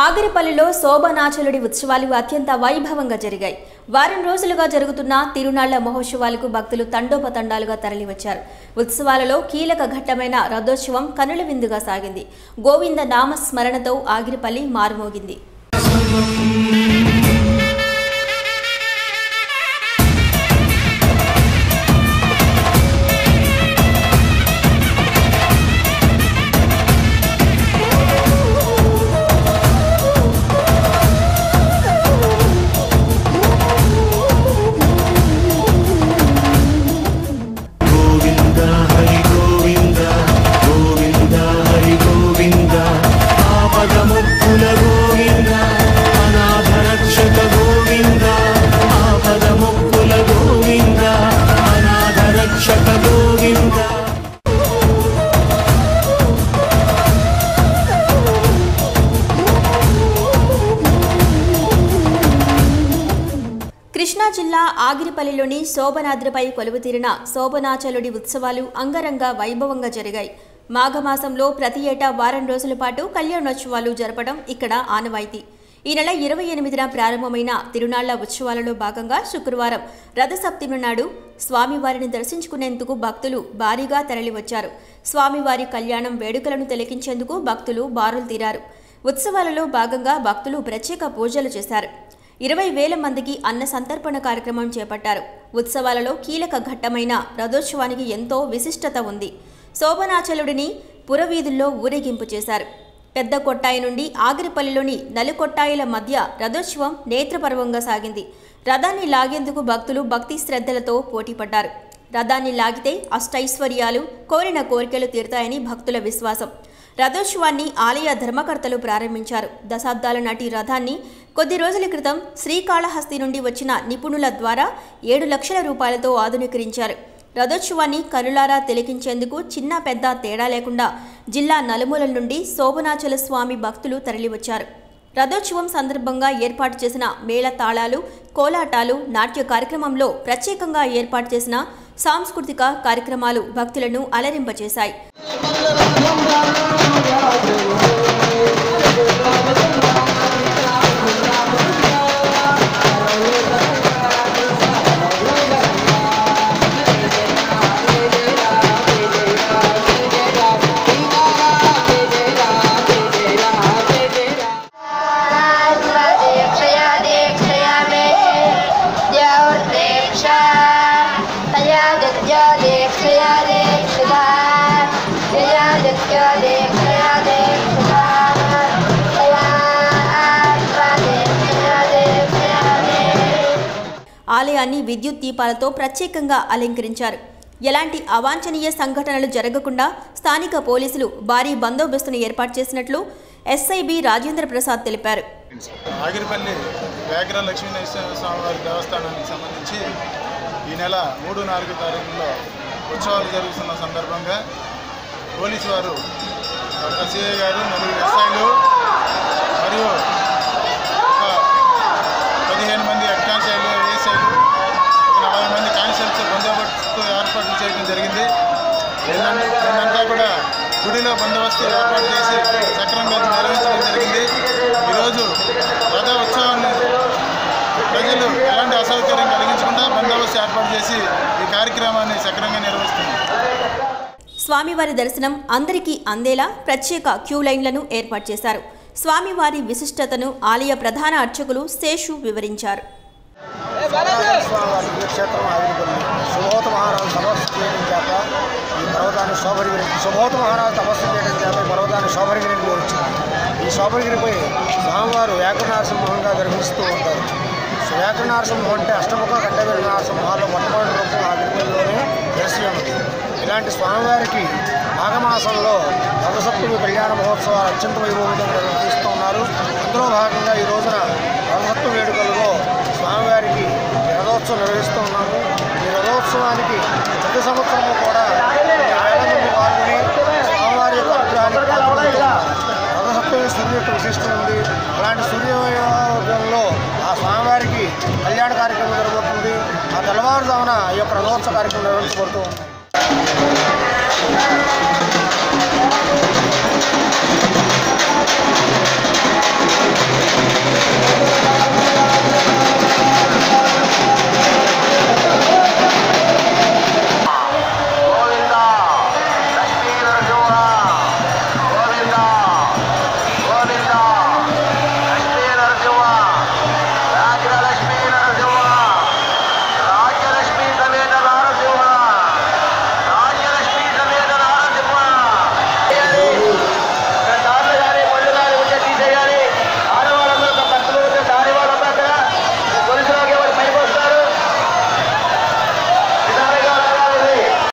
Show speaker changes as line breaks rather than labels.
ఆగిరిపల్లిలో శోభనాచలుడి ఉత్సవాలు అత్యంత వైభవంగా జరిగాయి. వారం రోజులుగా జరుగుతున్న తిరునాళ్ల మహోత్సవాలకు భక్తులు తండోపతండాలుగా తరలివచ్చారు. ఉత్సవాలలో కీలక ఘట్టమైన రథోత్సవం కనుల విందుగా సాగింది. గోవింద నామ స్మరణతో ఆగిరిపల్లి మారుమోగింది. కృష్ణా జిల్లా ఆగిరిపల్లిలోని శోభనాద్రిపై కొలువుతీరిన శోభనాచలుడి ఉత్సవాలు అంగరంగ వైభవంగా జరిగాయి. మాఘమాసంలో ప్రతి ఏటా వారం రోజుల పాటు కళ్యాణోత్సవాలు జరపడం ఇక్కడ ఆనవాయితీ. ఈ నెల 28న ప్రారంభమైన తిరునాళ్ల ఉత్సవాలలో భాగంగా శుక్రవారం రథసప్తమి నాడు స్వామివారిని దర్శించుకునేందుకు భక్తులు భారీగా తరలివచ్చారు. స్వామివారి కళ్యాణం వేడుకలను తిలకించేందుకు భక్తులు బారులు తీరారు. ఉత్సవాలలో భాగంగా భక్తులు ప్రత్యేక పూజలు చేశారు. 20,000 మందికి అన్న సంతర్పణ కార్యక్రమం చేపట్టారు. ఉత్సవాలలో కీలక ఘట్టమైన రథోత్సవానికి ఎంతో విశిష్టత ఉంది. శోభనాచలుడిని పురవీధుల్లో ఊరేగింపు చేశారు. పెద్ద కొట్టాయి నుండి ఆగిరిపల్లిలోని నలుకొట్టాయిల మధ్య రథోత్సవం నేత్రపర్వంగా సాగింది. రథాన్ని లాగేందుకు భక్తులు భక్తి శ్రద్ధలతో పోటీపడ్డారు. రథాన్ని లాగితే అష్టైశ్వర్యాలు, కోరిన కోరికలు తీరుతాయని భక్తుల విశ్వాసం. రథోత్సవాన్ని ఆలయ ధర్మకర్తలు ప్రారంభించారు. దశాబ్దాల నాటి రథాన్ని కొద్ది రోజుల క్రితం శ్రీకాళహస్తి నుండి వచ్చిన నిపుణుల ద్వారా 7 లక్షల రూపాయలతో ఆధునీకరించారు. రథోత్సవాన్ని కనులారా తిలకించేందుకు చిన్న పెద్ద తేడా లేకుండా జిల్లా నలుమూలల నుండి శోభనాచల స్వామి భక్తులు తరలివచ్చారు. రథోత్సవం సందర్భంగా ఏర్పాటు చేసిన మేళ తాళాలు, కోలాటాలు, నాట్య కార్యక్రమంలో ప్రత్యేకంగా ఏర్పాటు చేసిన సాంస్కృతిక కార్యక్రమాలు భక్తులను అలరింపచేశాయి. ఆలయాన్ని విద్యుత్ దీపాలతో ప్రత్యేకంగా అలంకరించారు. ఎలాంటి అవాంఛనీయ సంఘటనలు జరగకుండా స్థానిక పోలీసులు భారీ బందోబస్తును ఏర్పాటు చేసినట్లు ఎస్ఐబి రాజేంద్ర ప్రసాద్ తెలిపారు.
ఆగిరిపల్లి వ్యాఘ్ర లక్ష్మీనరసింహ స్వామివారి దేవస్థానానికి సంబంధించి ఈ నెల 3-4 తారీఖుల్లో ఉత్సవాలు జరుగుతున్న సందర్భంగా పోలీసు వారు సిఐ గారు, 4 ఎస్ఐలు మరియు 15 మంది హెడ్ కానిస్టేబుల్, ఏఎస్ఐలు, 40 మంది కానిస్టేబుల్స్ బందోబస్తు ఏర్పాట్లు చేయడం జరిగింది. నిన్నంతా కూడా గుడిలో బందోబస్తు ఏర్పాటు చేసి సక్రమంగా నిర్వహించడం జరిగింది. ఈరోజు రథ ఉత్సవాన్ని ప్రజలు ఎలాంటి అసౌకర్యం కలిగించకుండా బందోబస్తు ఏర్పాటు చేసి ఈ కార్యక్రమాన్ని సక్రమంగా నిర్వహిస్తున్నారు.
స్వామివారి దర్శనం అందరికీ అందేలా ప్రత్యేక క్యూ లైన్లను ఏర్పాటు చేశారు. స్వామివారి విశిష్టతను ఆలయ ప్రధాన అర్చకులు శేషు వివరించారు.
క్షేత్రం ఆగిరిపల్లి సుభోత మహారాజు తపస్సు చేయడం చేత ఈ పర్వతాన్ని శోభరిగిరి, సుభోత మహారాజు తపస్సు చేయడం చేత ఈ పర్వతాన్ని శోభరిగిరికి వచ్చింది. ఈ శోభరిగిరిపై స్వామివారు వ్యాఘ్ర నరసింహంగా దర్శిస్తూ ఉంటారు. వ్యాఘ్ర నరసింహం అంటే అష్టముఖ కంఠవీర నరసింహాల్లో మొట్టమొదటి రూపం ఆగిరిపల్లిలోనే దర్శనం ఉంది. ఇలాంటి స్వామివారికి మాఘమాసంలో రథసప్తమి కళ్యాణ మహోత్సవాలు అత్యంత వైభవంగా నిర్వహిస్తూ ఉన్నారు. అందులో భాగంగా ఈ రోజున రథసప్తమి వేడుకల్లో స్వామివారికి రథోత్సవం నిర్వహిస్తూ ఉన్నాము. ఈ రథోత్సవానికి ప్రతి సంవత్సరము కూడా 1,000 మంది పాల్గొని స్వామివారి యొక్క అనుగ్రహానికి పాల్గొంటున్నారు. రథసప్తమి సూర్య యొక్క విశిష్టం ఉంది. అలాంటి సూర్యోదయంలో ఆ స్వామివారికి కళ్యాణ కార్యక్రమం జరగబోతుంది. ఆ తెల్లవారుజామున ఈ యొక్క రథోత్సవ కార్యక్రమం నిర్వహించబడుతూ ఉంది.